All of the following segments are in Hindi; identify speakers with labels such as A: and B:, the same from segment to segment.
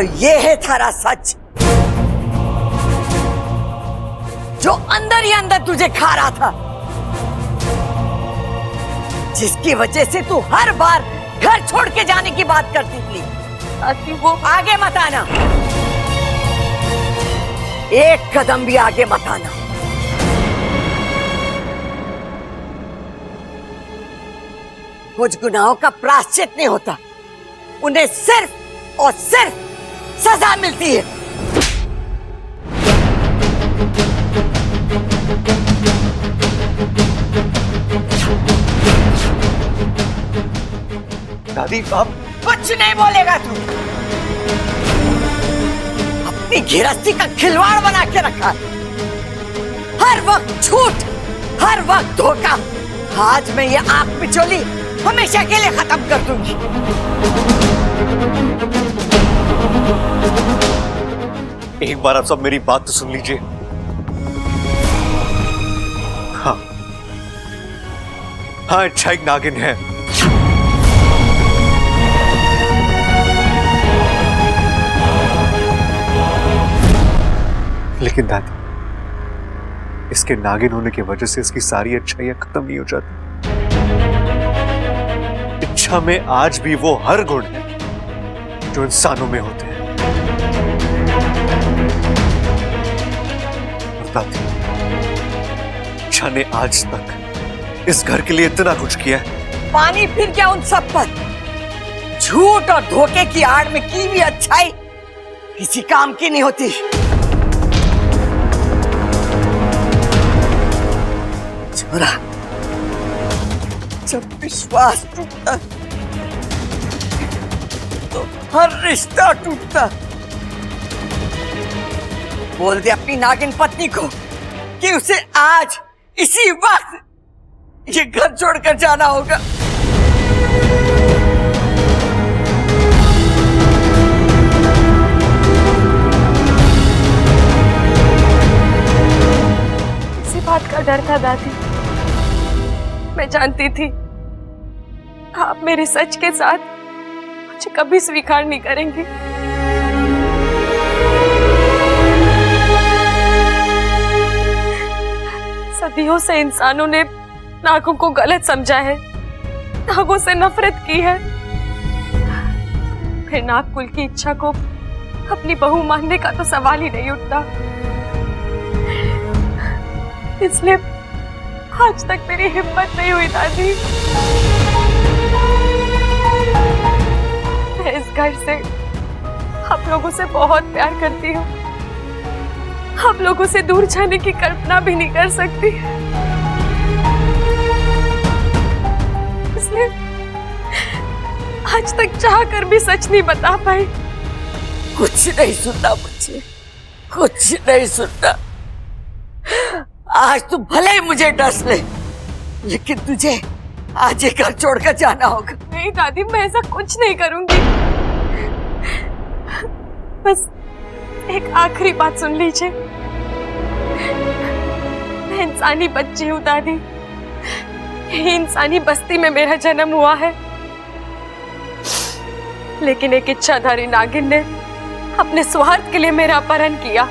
A: ये है थारा सच, जो अंदर ही अंदर तुझे खा रहा था, जिसकी वजह से तू हर बार घर छोड़ के जाने की बात करती थी।
B: दादी वो
A: आगे मत आना, एक कदम भी आगे मत आना। कुछ गुनाहों का प्रायश्चित नहीं होता, उन्हें सिर्फ और सिर्फ सजा मिलती है।
C: दादी आप
A: कुछ नहीं बोलेगा तू। अपनी गिरस्ती का खिलवाड़ बना के रखा है, हर वक्त झूठ, हर वक्त धोखा। आज मैं ये आंख पिचोली हमेशा के लिए खत्म कर दूंगी।
C: एक बार आप सब मेरी बात तो सुन लीजिए। हाँ हाँ, अच्छा एक नागिन है, लेकिन दादी इसके नागिन होने की वजह से इसकी सारी अच्छाइयां खत्म नहीं हो जाती। इच्छा में आज भी वो हर गुण है जो इंसानों में होते हैं। और दादी, इच्छा ने आज तक इस घर के लिए इतना कुछ किया है।
A: पानी फिर क्या उन सब पर? झूठ और धोखे की आड़ में की भी अच्छाई किसी काम की नहीं होती। छोरा, जब विश्वास टूटता तो हर रिश्ता टूटता। बोल दे अपनी नागिन पत्नी को कि उसे आज इसी वक्त ये घर छोड़कर जाना होगा।
B: इसी बात का डर था दादी। मैं जानती थी आप मेरे सच के साथ मुझे कभी स्वीकार नहीं करेंगी। सदियों से इंसानों ने नागों को गलत समझा है, नागों से नफरत की है। फिर नाग कुल की इच्छा को अपनी बहू मानने का तो सवाल ही नहीं उठता। इसलिए आज तक मेरी हिम्मत नहीं हुई दादी। मैं इस घर से आप लोगों से बहुत प्यार करती हूँ, आप लोगों से दूर जाने की कल्पना भी नहीं कर सकती। इसलिए आज तक चाह कर भी सच नहीं बता पाई।
A: कुछ नहीं सुनना मुझे, कुछ नहीं सुनना। आज तू भले ही मुझे डस ले, लेकिन तुझे आज ये घर छोड़कर जाना होगा।
B: नहीं दादी, मैं ऐसा कुछ नहीं करूंगी। बस एक आखिरी बात सुन लीजिए। मैं इंसानी बच्ची हूँ दादी, यही इंसानी बस्ती में मेरा जन्म हुआ है। लेकिन एक इच्छाधारी नागिन ने अपने स्वार्थ के लिए मेरा अपहरण किया।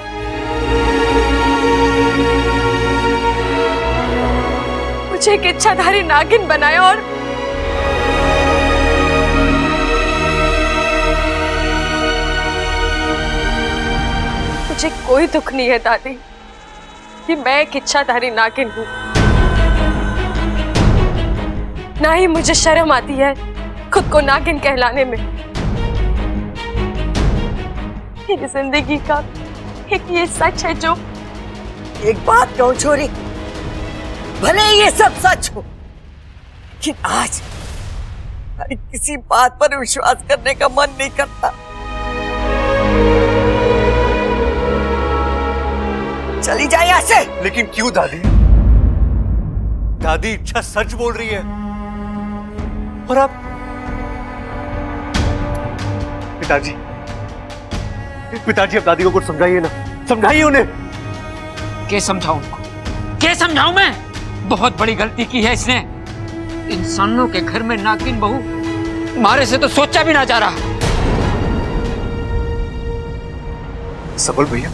B: मुझे एक इच्छाधारी नागिन बनाया और मुझे कोई दुख नहीं है दादी कि मैं एक इच्छाधारी नागिन हूं। ना ही मुझे शर्म आती है खुद को नागिन कहलाने में। मेरी जिंदगी का एक ये सच है जो।
A: एक बात कहूं छोरी, भले ये सब सच हो, लेकिन आज हर किसी बात पर विश्वास करने का मन नहीं करता। चली जाए यहाँ से।
C: लेकिन क्यों दादी? दादी इच्छा सच बोल रही है। और आप पिताजी, पिताजी अब दादी को कुछ समझाइए ना, समझाइए उन्हें।
D: क्या समझाऊं उनको? क्या समझाऊं मैं? बहुत बड़ी गलती की है इसने। इंसानों के घर में नागिन बहू मारे से तो सोचा भी ना जा रहा।
C: सबल भैया,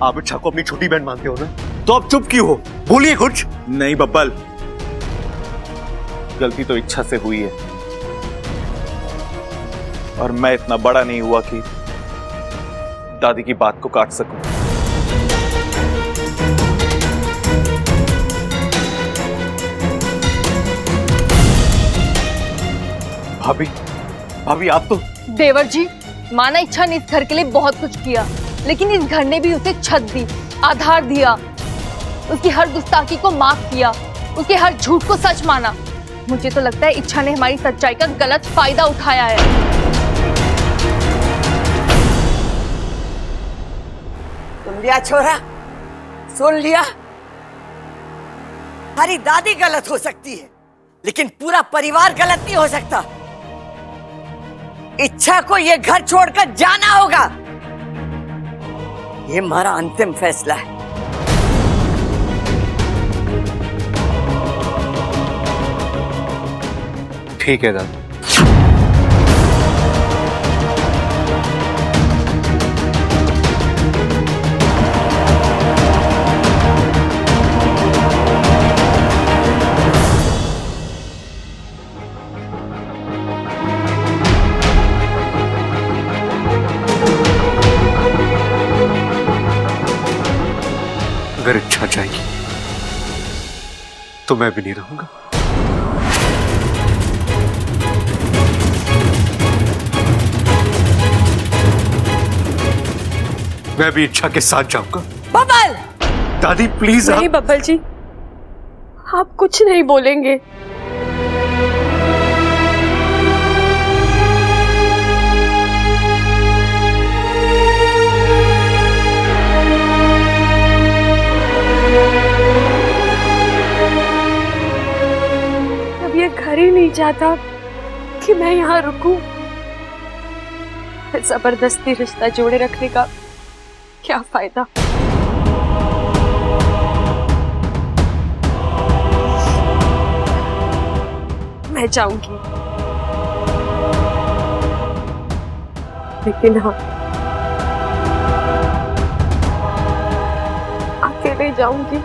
C: आप इच्छा को अपनी छोटी बहन मानते हो ना, तो आप चुप क्यों हो? बोलिए कुछ।
E: नहीं बब्बल, गलती तो इच्छा से हुई है और मैं इतना बड़ा नहीं हुआ कि दादी की बात को काट सकूं।
C: भाभी, भाभी आप तो।
F: देवर जी, माना इच्छा ने इस घर के लिए बहुत कुछ किया, लेकिन इस घर ने भी उसे छत दी, आधार दिया, उसकी हर गुस्ताखी को माफ किया, उसके हर झूठ को सच माना। मुझे तो लगता है इच्छा ने हमारी सच्चाई का गलत फायदा उठाया है।
A: सुन लिया छोरा, सुन लिया। हमारी दादी गलत हो सकती है, लेकिन पूरा परिवार गलत नहीं हो सकता। इच्छा को ये घर छोड़कर जाना होगा, ये हमारा अंतिम फैसला है।
C: ठीक है दादी। अगर इच्छा जाएगी तो मैं भी नहीं रहूंगा। मैं भी इच्छा के साथ जाऊंगा।
A: बबल!
C: दादी प्लीज।
B: नहीं बब्बल जी, आप कुछ नहीं बोलेंगे। अब ये घर ही नहीं चाहता कि मैं यहाँ रुकूं। जबरदस्ती रिश्ता जोड़े रखने का क्या फायदा? मैं जाऊंगी, लेकिन हाँ, अकेले जाऊंगी।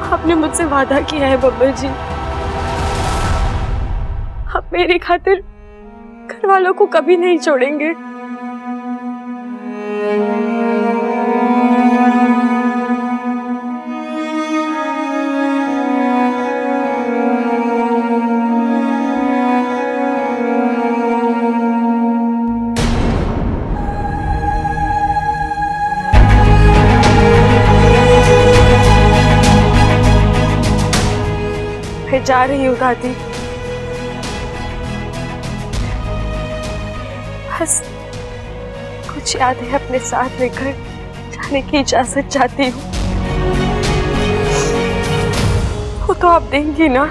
B: आपने मुझसे वादा किया है बब्बर जी, आप मेरी खातिर घर वालों को कभी नहीं छोड़ेंगे। मैं जा रही हूँ दादी, बस कुछ यादें अपने साथ लेकर जाने की इजाजत चाहती हूँ। वो तो आप देंगी ना?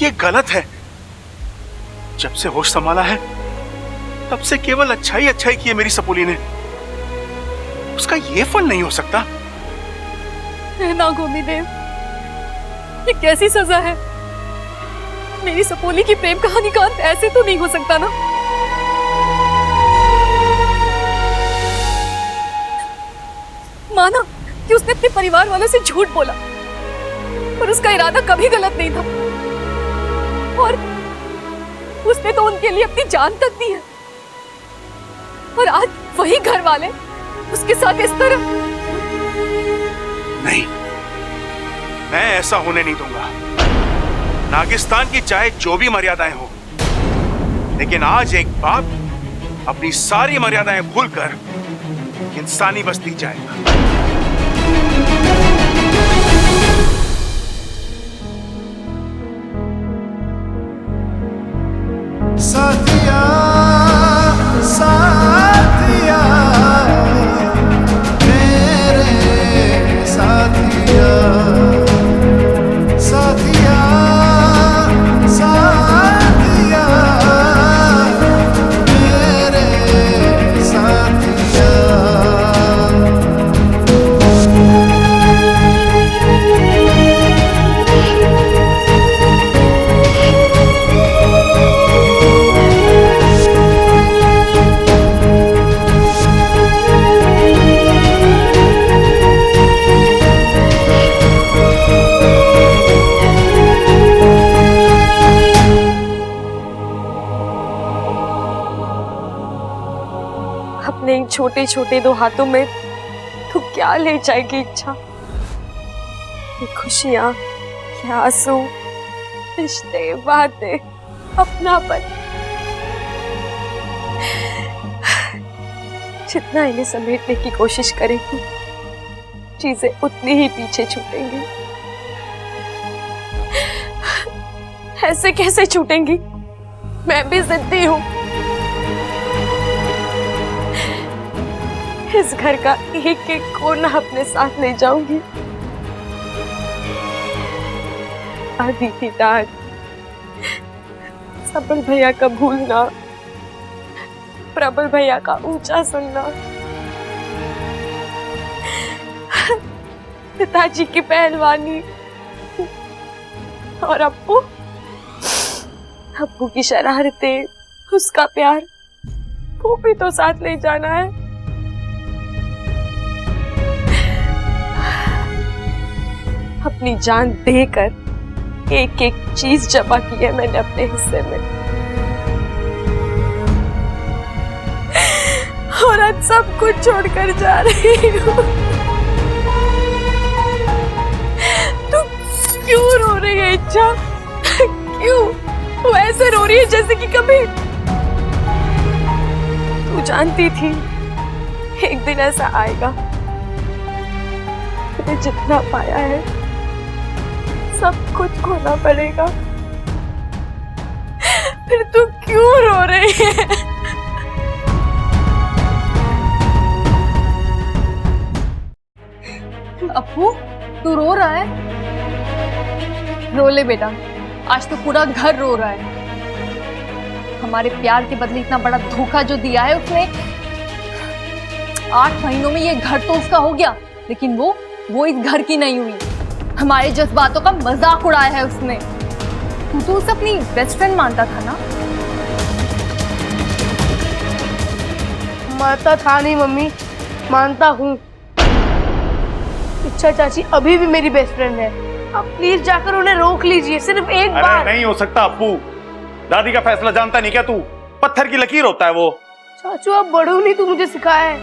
E: ये गलत है। जब से होश संभाला है तब से केवल अच्छाई अच्छाई की है मेरी सपोली ने। उसका ये फल नहीं हो सकता।
F: ना गोमी देव, ये कैसी सजा है? मेरी सपोली की प्रेम कहानी का अंत ऐसे तो नहीं हो सकता ना।
B: माना कि उसने अपने परिवार वालों से झूठ बोला, पर उसका इरादा कभी गलत नहीं था और उसने तो उनके लिए अपनी जान तक दी है। और आज वही घर वाले उसके साथ इस तरह।
E: नहीं, मैं ऐसा होने नहीं दूंगा। नागिस्तान की चाहे जो भी मर्यादाएं हो, लेकिन आज एक बाप अपनी सारी मर्यादाएं भूलकर इंसानी बस्ती जाएगा।
G: साथिया साथिया मेरे साथिया साथिया साथिया मेरे साथिया।
B: अपने इन छोटे छोटे दो हाथों में तू क्या ले जाएगी इच्छा? ये खुशियां, ये आंसू, रिश्ते, बातें, अपनापन, जितना इन्हें समेटने की कोशिश करेगी, चीजें उतनी ही पीछे छूटेंगी। ऐसे कैसे छूटेंगी? मैं भी जिद्दी हूं। इस घर का एक एक कोना अपने साथ ले जाऊंगी। आदि की डांट, सबल भैया का भूलना, प्रबल भैया का ऊंचा सुनना, पिताजी की पहलवानी और अप्पू की शरारतें, उसका प्यार, वो भी तो साथ ले जाना है। अपनी जान देकर एक एक चीज जमा की है मैंने अपने हिस्से में, और आज सब कुछ छोड़कर जा रही हूँ। तू क्यों रो रही है इच्छा? क्यों? वो ऐसे रो रही है जैसे कि कभी तू जानती थी एक दिन ऐसा आएगा। मैंने जितना पाया है सब कुछ खोना पड़ेगा। फिर तू क्यों रो रही है?
F: अप्पू, तू रो रहा है? रो ले बेटा, आज तो पूरा घर रो रहा है। हमारे प्यार के बदले इतना बड़ा धोखा जो दिया है उसने। 8 महीनों में ये घर तो उसका हो गया, लेकिन वो इस घर की नहीं हुई। हमारे जज्बातों का मजाक उड़ाया है उसने। तू तो उसे अपनी बेस्ट फ्रेंड मानता था ना?
H: मानता था नहीं मम्मी, मानता हूँ। इच्छा चाची अभी भी मेरी बेस्ट फ्रेंड है। आप प्लीज जाकर उन्हें रोक लीजिए, सिर्फ एक बार।
I: अरे नहीं हो सकता अप्पू, दादी का फैसला जानता नहीं क्या तू? पत्थर की लकीर होता है वो।
H: चाचू आप बड़ू नहीं, तू मुझे सिखाया है।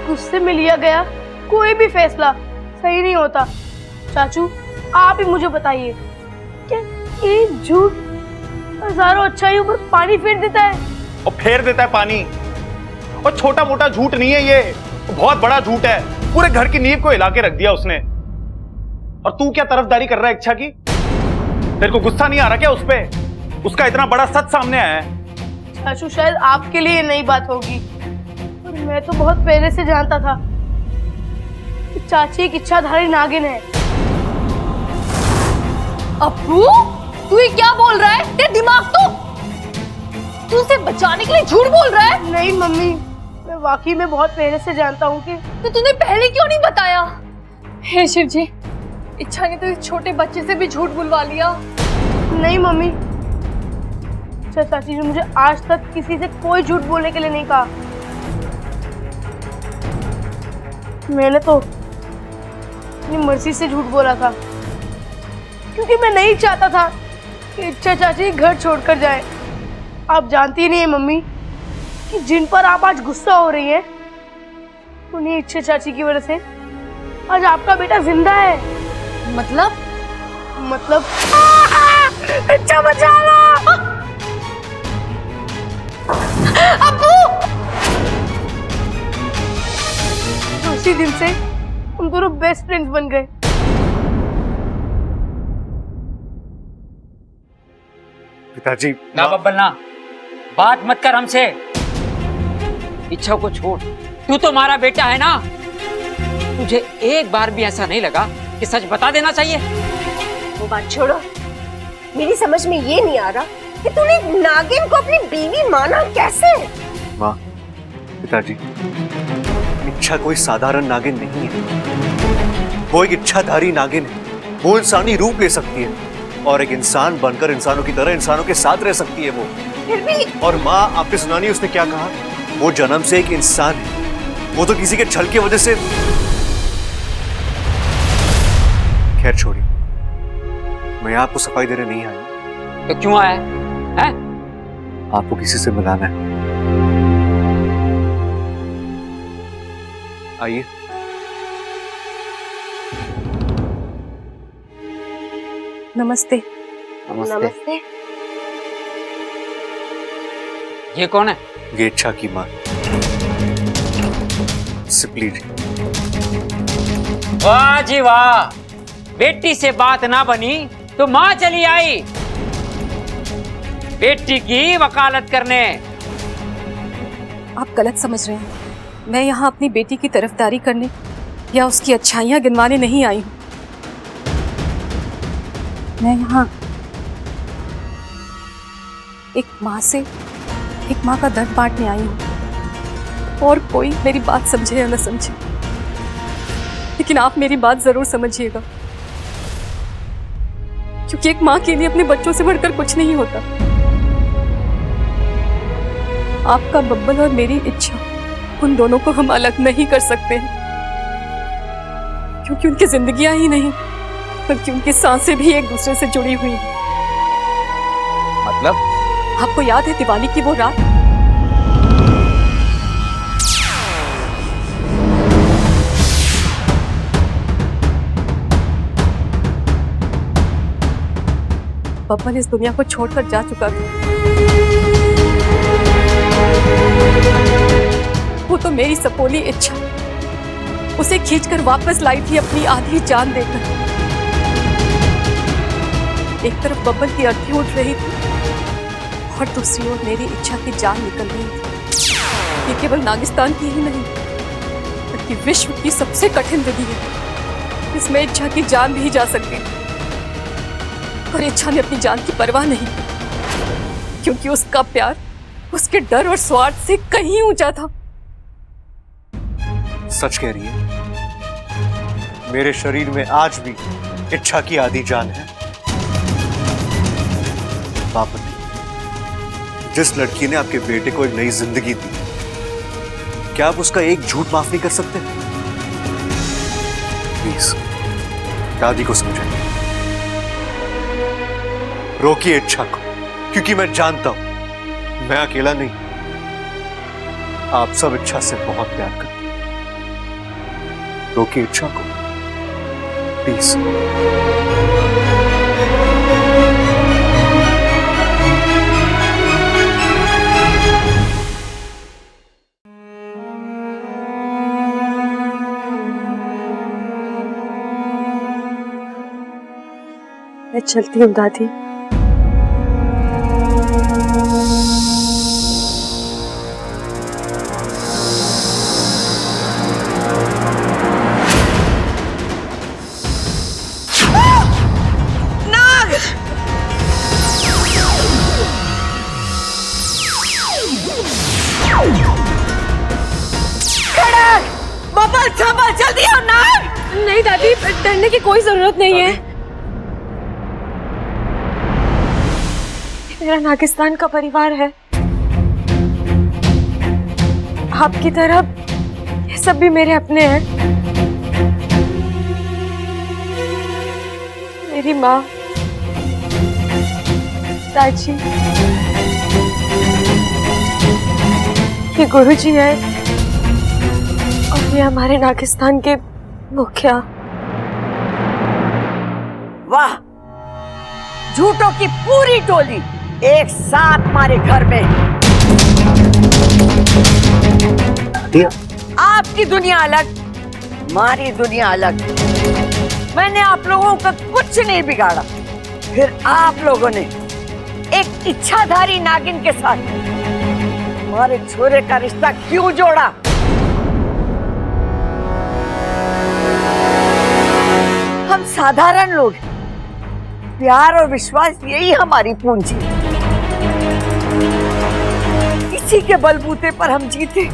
H: गुस्से में लिया गया कोई भी फैसला सही नहीं होता। चाचू आप ही मुझे बताइए, क्या एक झूठ हजारों अच्छाइयों पर पानी फेर देता है?
I: और फेर देता है पानी। और छोटा मोटा झूठ नहीं है ये, बहुत बड़ा झूठ है। पूरे घर की नींव को हिला के रख दिया उसने। और तू क्या तरफदारी कर रहा है इच्छा की? तेरे को गुस्सा नहीं आ रहा क्या उस पे? उसका इतना बड़ा सच सामने आया है।
H: चाचू शायद आपके लिए नई बात होगी, पर मैं तो बहुत पहले से जानता था कि चाची एक इच्छाधारी नागिन है।
F: अप्पू, तू ये क्या बोल रहा है? तेरा दिमाग तू उसे बचाने के लिए झूठ बोल रहा है?
H: नहीं मम्मी, मैं वाकई में बहुत पहले से जानता हूँ कि।
F: तो तूने पहले क्यों नहीं बताया? हे शिव जी, इच्छा ने तो इस छोटे बच्चे से भी झूठ बुलवा लिया।
H: नहीं मम्मी, चाची ने मुझे आज तक किसी से कोई झूठ बोलने के लिए नहीं कहा। मैंने तो अपनी मर्जी से झूठ बोला था, क्योंकि मैं नहीं चाहता था कि इच्छा चाची घर छोड़कर जाए। आप जानती नहीं है मम्मी कि जिन पर आप आज गुस्सा हो रही हैं, उन्हीं इच्छा चाची की वजह से आज आपका बेटा जिंदा है।
F: मतलब
H: इच्छा बचा लो। अब्बू! उसी दिन से हम दोनों बेस्ट फ्रेंड्स बन गए।
C: पिताजी
D: ना बब्बल ना, बात मत कर हमसे। इच्छा को छोड़, तू तो हमारा बेटा है ना। तुझे एक बार भी ऐसा नहीं लगा कि सच बता देना चाहिए?
J: वो बात छोड़ो, मेरी समझ में ये नहीं आ रहा कि तूने नागिन को अपनी बीवी माना कैसे?
C: माँ, पिताजी, इच्छा कोई साधारण नागिन नहीं है। वो एक इच्छाधारी नागिन है। वो इंसानी रूप ले सकती है और एक इंसान बनकर इंसानों की तरह इंसानों के साथ रह सकती है वो।
J: फिर भी
C: और माँ, आपने सुना नहीं उसने क्या कहा? वो जन्म से एक इंसान है। वो तो किसी के छल की वजह से। खैर छोड़िए, मैं आपको सफाई देने नहीं आया।
D: तो क्यों आया है?
C: आपको किसी से मिलाना है। आइए।
B: नमस्ते।
J: नमस्ते।
D: ये कौन है?
C: ये इच्छा की माँ, सिपली जी।
D: वाह जी वाह, बेटी से बात ना बनी तो माँ चली आई बेटी की वकालत करने।
B: आप गलत समझ रहे हैं। मैं यहाँ अपनी बेटी की तरफदारी करने या उसकी अच्छाइयाँ गिनवाने नहीं आई हूँ। मैं यहाँ एक माँ का दर्द बांटने आई हूँ। और कोई मेरी बात समझे या न समझे, लेकिन आप मेरी बात जरूर समझिएगा, क्योंकि एक माँ के लिए अपने बच्चों से बढ़कर कुछ नहीं होता। आपका बब्बल और मेरी इच्छा, उन दोनों को हम अलग नहीं कर सकते हैं, क्योंकि उनकी जिंदगियां ही नहीं बल्कि उनकी सांसें भी एक दूसरे से जुड़ी हुई हैं।
D: मतलब?
B: आपको याद है दिवाली की वो रात? बब्बल इस दुनिया को छोड़कर जा चुका था। वो तो मेरी सपोली इच्छा उसे खींचकर वापस लाई थी अपनी आधी जान देकर। एक तरफ बब्बल की अर्थी उठ रही थी और दूसरी ओर मेरी इच्छा की जान निकल रही थी। ये केवल नागिस्तान की ही नहीं बल्कि विश्व की सबसे कठिन विधि है। इसमें इच्छा की जान भी जा सकती है, और इच्छा ने अपनी जान की परवाह नहीं की, क्योंकि उसका प्यार उसके डर और स्वार्थ से कहीं ऊंचा था।
C: सच कह रही है। मेरे शरीर में आज भी इच्छा की आधी जान है। बाप ने, जिस लड़की ने आपके बेटे को एक नई जिंदगी दी, क्या आप उसका एक झूठ माफ नहीं कर सकते? प्लीज दादी को समझाइए, रोकिए इच्छा को, क्योंकि मैं जानता हूं मैं अकेला नहीं, आप सब इच्छा से बहुत प्यार करते हैं। रोकिए इच्छा को प्लीज।
B: मैं चलती हूँ दादी।
A: बब्बल संभल, जल्दी आओ। नाग!
B: नहीं दादी, डरने की कोई जरूरत नहीं है। मेरा नागिस्तान का परिवार है। आपकी तरह ये सब भी मेरे अपने हैं। मेरी माँ, दादी, ये गुरुजी है और ये हमारे नागिस्तान के मुखिया।
A: वाह, झूठों की पूरी टोली एक साथ हमारे घर में। आपकी दुनिया अलग, हमारी दुनिया अलग। मैंने आप लोगों का कुछ नहीं बिगाड़ा, फिर आप लोगों ने एक इच्छाधारी नागिन के साथ हमारे छोरे का रिश्ता क्यों जोड़ा? हम साधारण लोग, प्यार और विश्वास यही हमारी पूंजी। इसी के बलबूते पर हम जीते।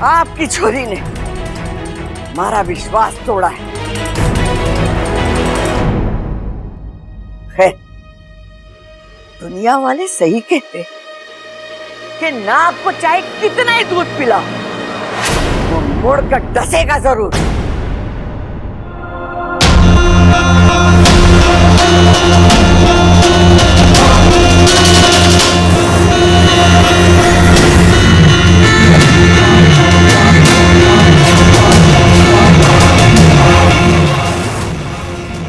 A: आपकी छोरी ने हमारा विश्वास तोड़ा है। खैर, दुनिया वाले सही कहते कि नाग को चाहे कितना ही दूध पिलाओ, वो मुड़कर डसेगा जरूर।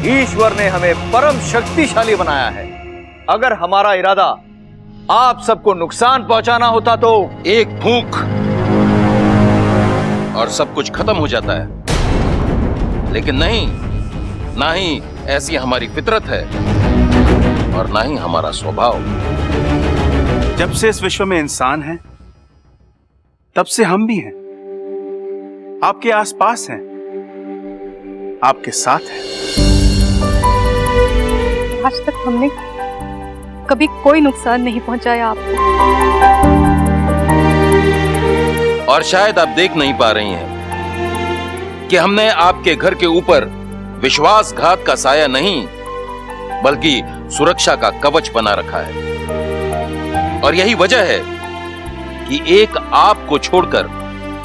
K: ईश्वर ने हमें परम शक्तिशाली बनाया है। अगर हमारा इरादा आप सबको नुकसान पहुंचाना होता तो
L: एक फूंक और सब कुछ खत्म हो जाता है, लेकिन नहीं, ना ही ऐसी हमारी फितरत है और ना ही हमारा स्वभाव।
E: जब से इस विश्व में इंसान है, तब से हम भी हैं, आपके आसपास हैं, आपके साथ हैं।
B: आज तक हमने कभी कोई नुकसान नहीं पहुंचाया आपको।
L: और शायद आप देख नहीं पा रही हैं कि हमने आपके घर के ऊपर विश्वासघात का साया नहीं, बल्कि सुरक्षा का कवच बना रखा है। और यही वजह है कि एक आपको छोड़कर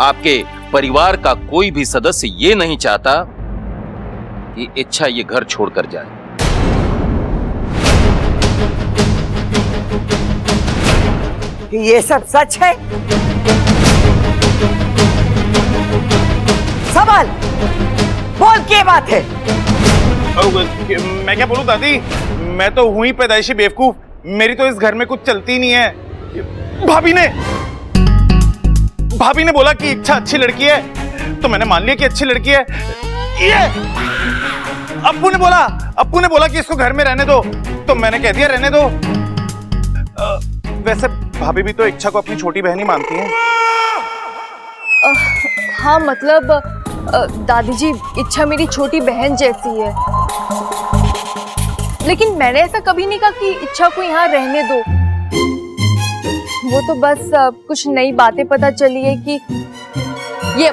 L: आपके परिवार का कोई भी सदस्य ये नहीं चाहता कि इच्छा ये घर छोड़कर जाए।
A: ये सब सच है? सवाल बोल, क्या बात है?
I: मैं क्या बोलूं दादी, मैं तो हुई पैदाइशी बेवकूफ। मेरी तो इस घर में कुछ चलती नहीं है। भाभी ने बोला कि इच्छा अच्छी लड़की है, तो मैंने मान लिया कि अच्छी लड़की है। ये अप्पू ने बोला कि इसको घर में रहने दो, तो मैंने कह दिया रहने दो। वैसे भाभी भी तो इच्छा को अपनी छोटी बहन ही मानती हैं।
F: हाँ, मतलब दादी जी, इच्छा मेरी छोटी बहन जैसी है। लेकिन मैंने ऐसा कभी नहीं कहा कि इच्छा को यहाँ रहने दो। वो तो बस कुछ नई बातें पता चली है कि ये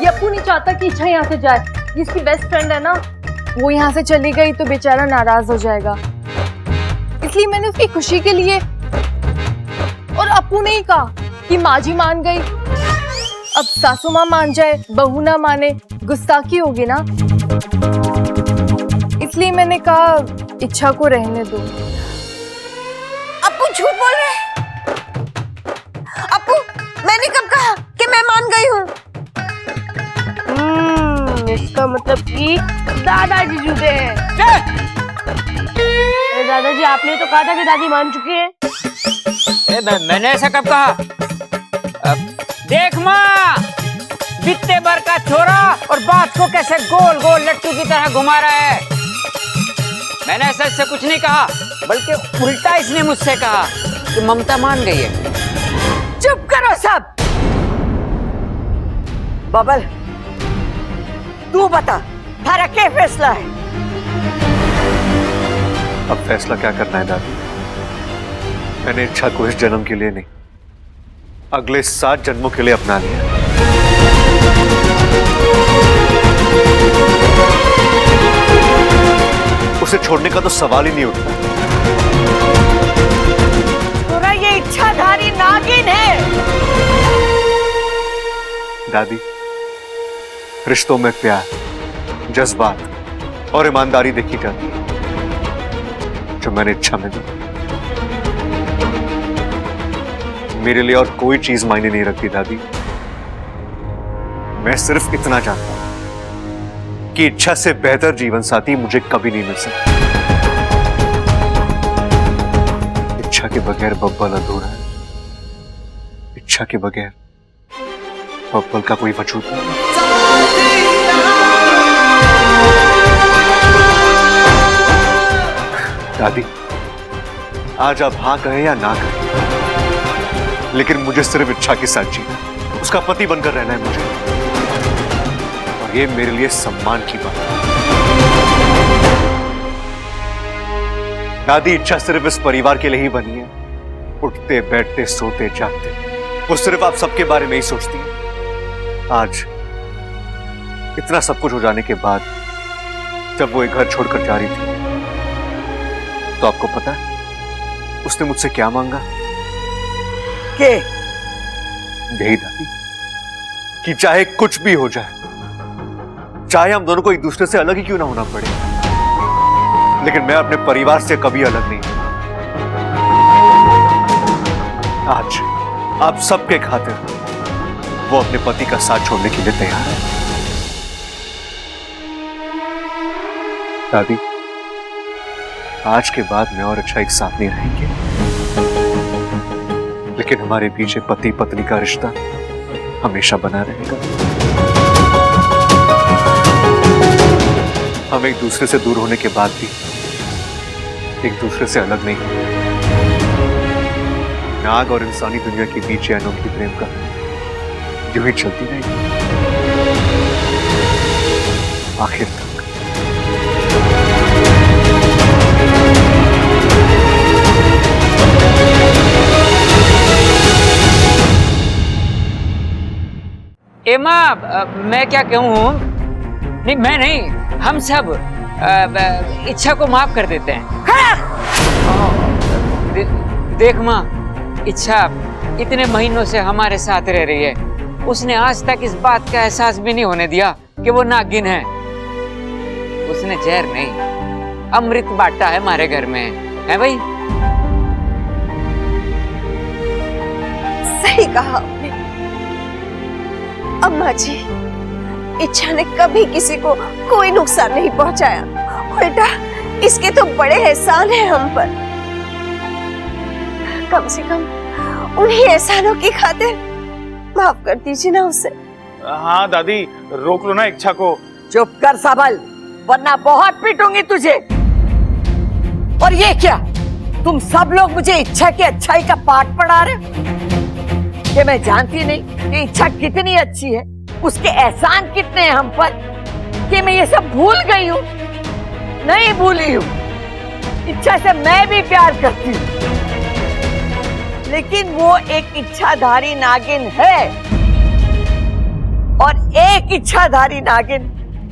F: अप्पू नहीं चाहता कि इच्छा यहाँ से जाए। जिसकी बेस्ट फ्रेंड है ना, वो यहाँ से चली गई तो बेचारा नाराज हो जाएगा। इसलिए मैंने उसकी खुशी के लिए, और अप्पू ने ही कहा कि माँ जी मान गई, अब सासू माँ मान जाए, बहू ना माने, गुस्ताखी होगी ना। इसलिए मैंने कहा इच्छा को रहने दो।
J: अप्पू झूठ बोल रहे हैं। अप्पू, मैंने कब कहा कि मैं मान गई हूँ?
H: इसका मतलब कि दादाजी झूठे हैं। दादाजी, आपने तो कहा था कि दादी मान चुकी है।
D: मैंने ऐसा कब कहा? देख माँ, बित्ते भर का छोरा और बात को कैसे गोल गोल लट्टू की तरह घुमा रहा है। मैंने ऐसा कुछ नहीं कहा, बल्कि उल्टा इसने मुझसे कहा कि ममता मान गई है।
A: चुप करो सब। बबल, तू बता, थारा क्या फैसला है?
C: अब फैसला क्या करना है दादी? मैंने इच्छा को इस जन्म के लिए नहीं, अगले 7 जन्मों के लिए अपना लिया। उसे छोड़ने का तो सवाल ही नहीं उठता।
A: तोरा ये इच्छाधारी नागिन है।
C: दादी, रिश्तों में प्यार, जज्बात और ईमानदारी देखी जाती है, जो मैंने इच्छा में दी। मेरे लिए और कोई चीज मायने नहीं रखती दादी। मैं सिर्फ इतना जानता हूं कि इच्छा से बेहतर जीवन साथी मुझे कभी नहीं मिल सकता। इच्छा के बगैर बब्बल अधूरा है। इच्छा के बगैर बब्बल का कोई वजूद नहीं। दादी, आज आप हाँ कहें या ना कहें, लेकिन मुझे सिर्फ इच्छा के साथ जीना, उसका पति बनकर रहना है मुझे, और ये मेरे लिए सम्मान की बात है। दादी, इच्छा सिर्फ इस परिवार के लिए ही बनी है। उठते बैठते सोते जागते वो सिर्फ आप सबके बारे में ही सोचती है। आज इतना सब कुछ हो जाने के बाद जब वो एक घर छोड़कर जा रही थी, तो आपको पता है उसने मुझसे क्या मांगा?
A: के?
C: यही दादी, कि चाहे कुछ भी हो जाए, चाहे हम दोनों को एक दूसरे से अलग ही क्यों ना होना पड़े, लेकिन मैं अपने परिवार से कभी अलग नहीं हूं। आज आप सबके खातिर वो अपने पति का साथ छोड़ने के लिए तैयार है। दादी, आज के बाद मैं और अच्छा एक साथ नहीं रहेंगे, लेकिन हमारे पीछे पति पत्नी का रिश्ता हमेशा बना रहेगा। हम एक दूसरे से दूर होने के बाद भी एक दूसरे से अलग नहीं होंगे। नाग और इंसानी दुनिया के बीच ये अनोखी प्रेम का यूं ही चलती रहेगी आखिर तक।
D: एमा, मैं क्या कहूँ? नहीं, मैं नहीं, हम सब इच्छा को माफ कर देते हैं। देख माँ, इच्छा इतने महीनों से हमारे साथ रह रही है, उसने आज तक इस बात का एहसास भी नहीं होने दिया कि वो नागिन है। उसने जहर नहीं, अमृत बांटा है हमारे घर में, है भाई?
J: सही कहा आपने। अम्मा जी, इच्छा ने कभी किसी को कोई नुकसान नहीं पहुंचाया। उल्टा इसके तो बड़े एहसान हैं हम पर। कम से कम उन्हीं एहसानों की खातिर माफ कर दीजिए ना उसे।
I: हाँ दादी, रोक लो ना इच्छा को।
A: चुप कर सबल, वरना बहुत पीटूंगी तुझे। और ये क्या, तुम सब लोग मुझे इच्छा की अच्छाई का पाठ पढ़ा रहे हो? कि मैं जानती नहीं कि इच्छा कितनी अच्छी है, उसके एहसान कितने हैं हम पर, कि मैं ये सब भूल गई हूँ? नहीं भूली हूँ। इच्छा से मैं भी प्यार करती हूँ, लेकिन वो एक इच्छाधारी नागिन है, और एक इच्छाधारी नागिन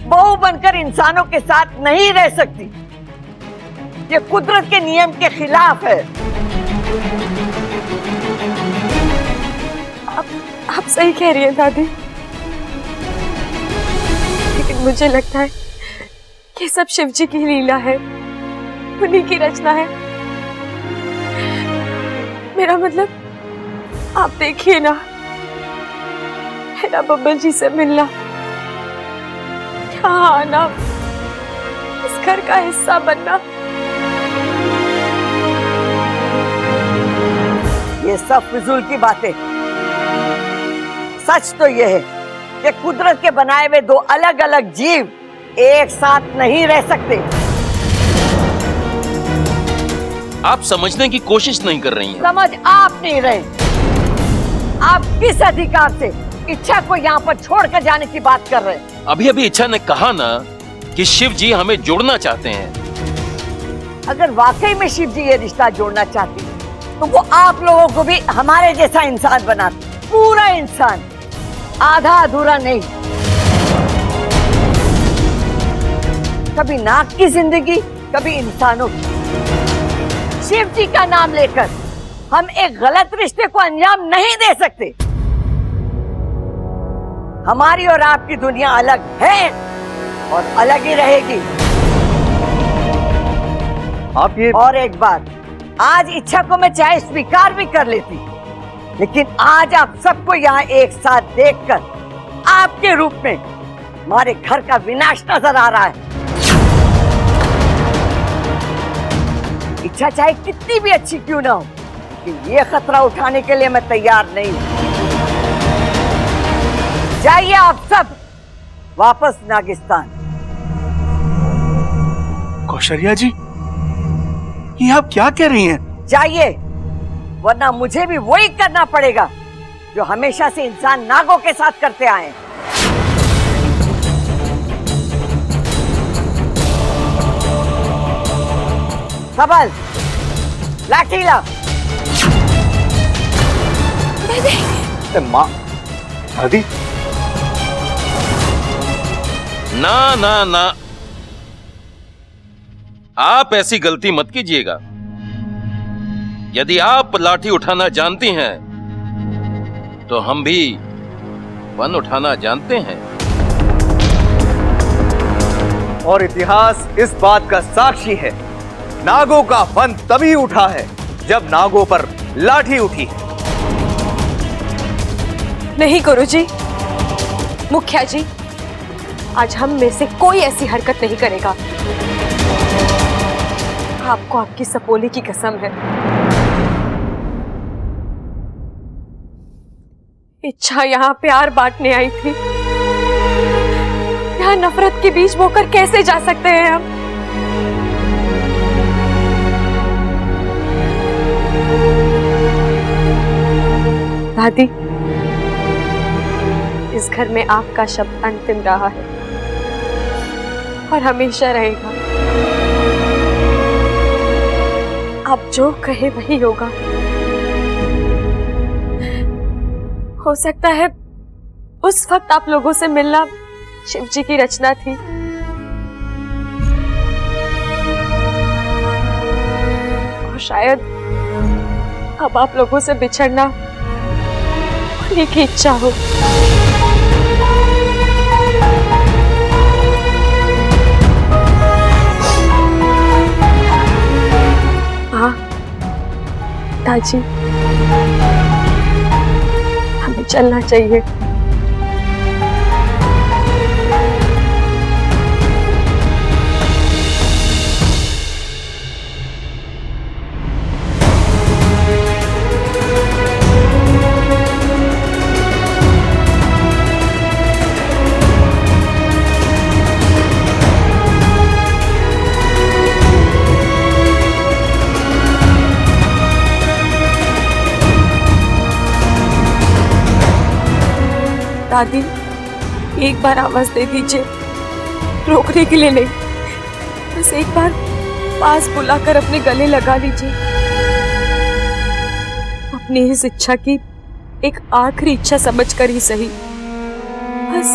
A: बहू बनकर इंसानों के साथ नहीं रह सकती। ये कुदरत के नियम के खिलाफ है।
B: आप सही कह रही हैं दादी, लेकिन मुझे लगता है कि सब शिव जी की लीला है, उन्हीं की रचना है। मेरा मतलब, आप देखिए ना, मेरा बब्बल जी से मिलना, यहाँ आना, इस घर का हिस्सा बनना,
A: ये सब फिजूल की बातें। सच तो यह है कि कुदरत के बनाए हुए दो अलग अलग जीव एक साथ नहीं रह सकते।
L: आप समझने की कोशिश नहीं कर रही हैं।
A: समझ आप नहीं रहे। आप किस अधिकार से इच्छा को यहाँ पर छोड़कर जाने की बात कर रहे हैं?
L: अभी अभी इच्छा ने कहा ना कि शिव जी हमें जोड़ना चाहते हैं।
A: अगर वाकई में शिव जी ये रिश्ता जोड़ना चाहते तो वो आप लोगों को भी हमारे जैसा इंसान बनाते, पूरा इंसान, आधा अधूरा नहीं। कभी नाग की जिंदगी, कभी इंसानों की। शिव जी का नाम लेकर हम एक गलत रिश्ते को अंजाम नहीं दे सकते। हमारी और आपकी दुनिया अलग है और अलग ही रहेगी।
C: आप ये
A: और एक बात, आज इच्छा को मैं चाहे स्वीकार भी कर लेती, लेकिन आज आप सबको यहाँ एक साथ देखकर आपके रूप में हमारे घर का विनाश नजर आ रहा है। इच्छा चाहे कितनी भी अच्छी क्यों ना हो, कि ये खतरा उठाने के लिए मैं तैयार नहीं हूं। जाइए आप सब वापस नागिस्तान।
E: कौशल्या जी, ये आप क्या कह रही हैं?
A: जाइए, वरना मुझे भी वही करना पड़ेगा जो हमेशा से इंसान नागों के साथ करते आए हैं। सबल, लाठी ला।
C: माँ, दादी,
L: ना ना ना, आप ऐसी गलती मत कीजिएगा। यदि आप लाठी उठाना जानती हैं तो हम भी वन उठाना जानते हैं।
K: और इतिहास इस बात का साक्षी है, नागों का वन तभी उठा है जब नागों पर लाठी उठी है।
B: नहीं गुरुजी, मुखिया जी, आज हम में से कोई ऐसी हरकत नहीं करेगा। आपको आपकी सपोली की कसम है। इच्छा यहाँ प्यार बांटने आई थी, यहाँ नफरत के बीच बोकर कैसे जा सकते हैं हम? दादी, इस घर में आपका शब्द अंतिम रहा है और हमेशा रहेगा। आप जो कहे वही होगा। हो सकता है उस वक्त आप लोगों से मिलना शिव जी की रचना थी, और शायद अब आप लोगों से बिछड़ना उन्हीं की इच्छा हो। हाँ ताजी, हमें चलना चाहिए। दादी, एक बार आवाज दे दीजिए, रोकने के लिए नहीं, बस एक बार पास बुलाकर अपने गले लगा लीजिए। अपनी इस इच्छा की एक आखिरी इच्छा समझकर ही सही, बस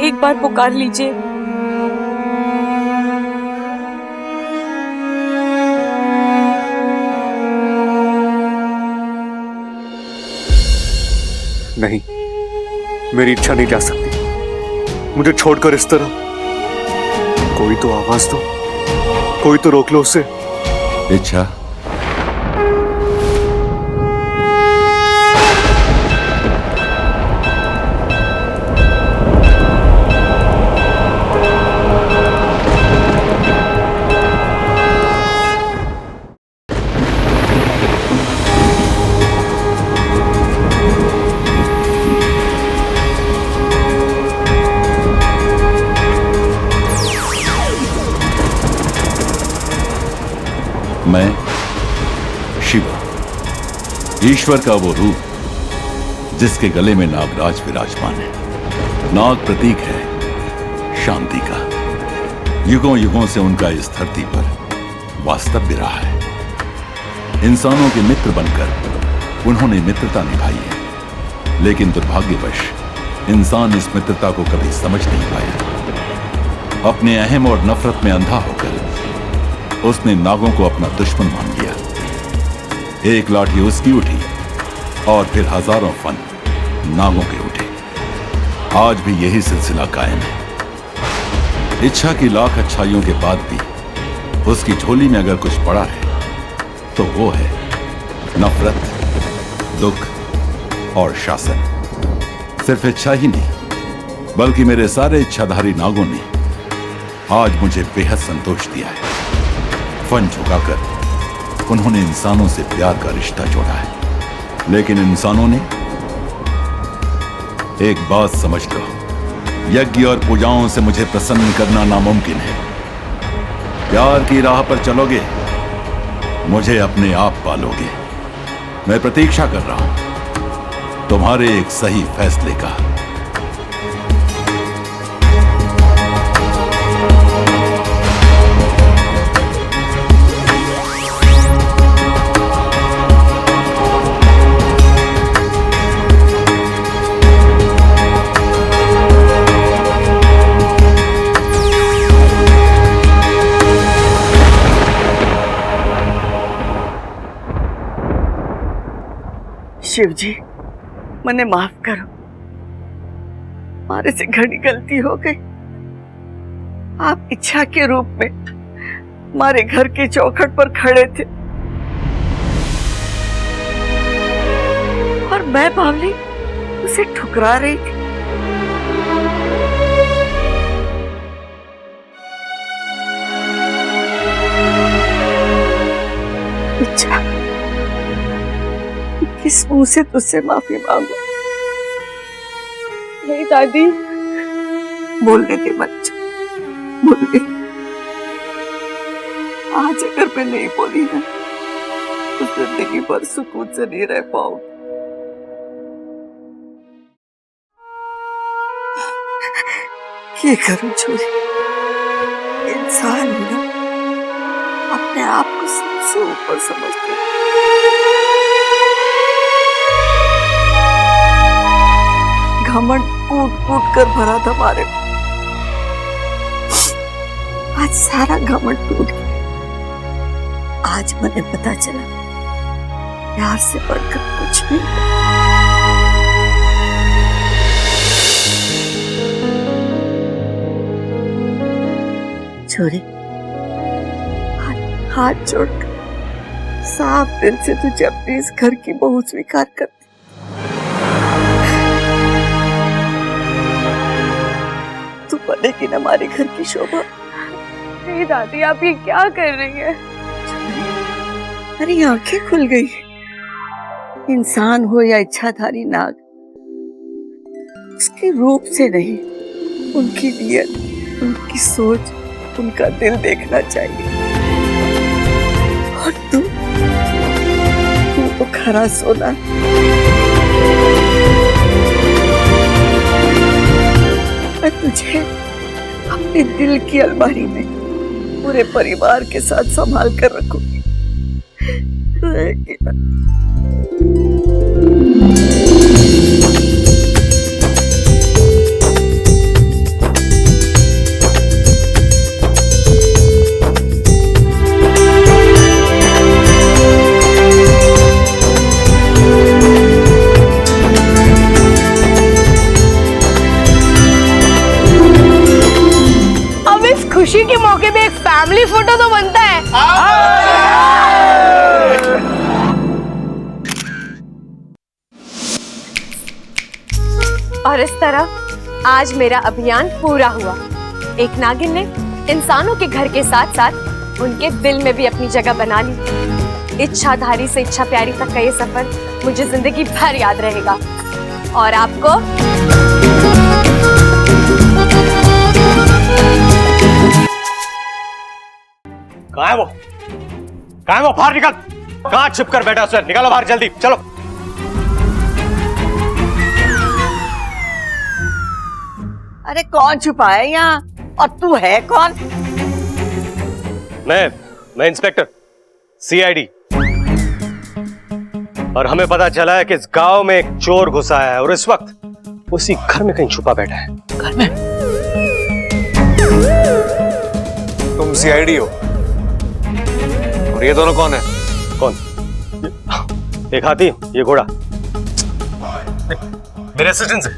B: एक बार पुकार लीजिए।
C: नहीं, मेरी इच्छा नहीं जा सकती। मुझे छोड़कर इस तरह, कोई तो आवाज दो, कोई तो रोक लो उसे।
L: इच्छा,
M: मैं शिव, ईश्वर का वो रूप जिसके गले में नागराज विराजमान है। नाग प्रतीक है शांति का। युगों युगों से उनका इस धरती पर वास्तव्य रहा है। इंसानों के मित्र बनकर उन्होंने मित्रता निभाई है, लेकिन दुर्भाग्यवश इंसान इस मित्रता को कभी समझ नहीं पाया। अपने अहम और नफरत में अंधा होकर उसने नागों को अपना दुश्मन मान लिया। एक लाठी उसकी उठी और फिर हजारों फन नागों के उठे। आज भी यही सिलसिला कायम है। इच्छा की लाख अच्छाइयों के बाद भी उसकी झोली में अगर कुछ पड़ा है तो वो है नफरत, दुख और शासन। सिर्फ इच्छा ही नहीं बल्कि मेरे सारे इच्छाधारी नागों ने आज मुझे बेहद संतोष दिया है। फन झुकाकर उन्होंने इंसानों से प्यार का रिश्ता जोड़ा है, लेकिन इंसानों ने, एक बात समझ लो, यज्ञ और पूजाओं से मुझे प्रसन्न करना नामुमकिन है। प्यार की राह पर चलोगे, मुझे अपने आप पालोगे। मैं प्रतीक्षा कर रहा हूं तुम्हारे एक सही फैसले का।
A: शिव जी, मने माफ करो, मारे से घनी गलती हो गई। आप इच्छा के रूप में हमारे घर के चौखट पर खड़े थे और मैं बावली उसे ठुकरा रही थी। इच्छा, किस मुंह से तुझसे माफी मांगू?
B: नहीं दादी,
A: बोलने दे बच्चा, बोलने। आज अगर मैं नहीं बोली ना तो जिंदगी भर सुकून से नहीं रह पाऊंगी। ये करूं छोरी, इंसान हूं ना, अपने आप को सबसे ऊपर समझते। घमंड कूट कूट कर भरा था हमारे। आज सारा घमंड टूट गया। आज मुझे पता चला प्यार से बढ़कर कुछ नहीं। छोरी, हाथ जोड़कर साफ दिल से तुझे अपने इस घर की बहू स्वीकार करती। बनेगी ना हमारे घर की शोभा।
B: नहीं दादी, आप ये क्या कर रही हैं?
A: अरे आंखें खुल गई। इंसान हो या इच्छाधारी नाग, उसके रूप से नहीं, उनकी नियत, उनकी सोच, उनका दिल देखना चाहिए। और तू तो खरा सोना। मैं तुझे अपने दिल की अलमारी में पूरे परिवार के साथ संभाल कर रखूंगी।
H: खुशी के मौके पे एक फैमिली फोटो तो बनता है।
J: और इस तरह आज मेरा अभियान पूरा हुआ। एक नागिन ने इंसानों के घर के साथ साथ उनके दिल में भी अपनी जगह बना ली। इच्छाधारी से इच्छा प्यारी तक का ये सफर मुझे जिंदगी भर याद रहेगा। और आपको?
I: कहाँ है वो? कहाँ है वो? बाहर निकल। कहाँ छिप कर बैठा उसे? निकालो बाहर जल्दी, चलो।
A: अरे कौन छुपा है यहाँ? और तू है कौन?
I: मैं इंस्पेक्टर सीआईडी। और हमें पता चला है कि इस गांव में एक चोर घुसा है और इस वक्त उसी घर में कहीं छुपा बैठा है।
A: घर में?
C: तुम सीआईडी हो? और ये दोनों कौन है?
I: कौन? एक हाथी, ये घोड़ा। मेरे असिस्टेंट है।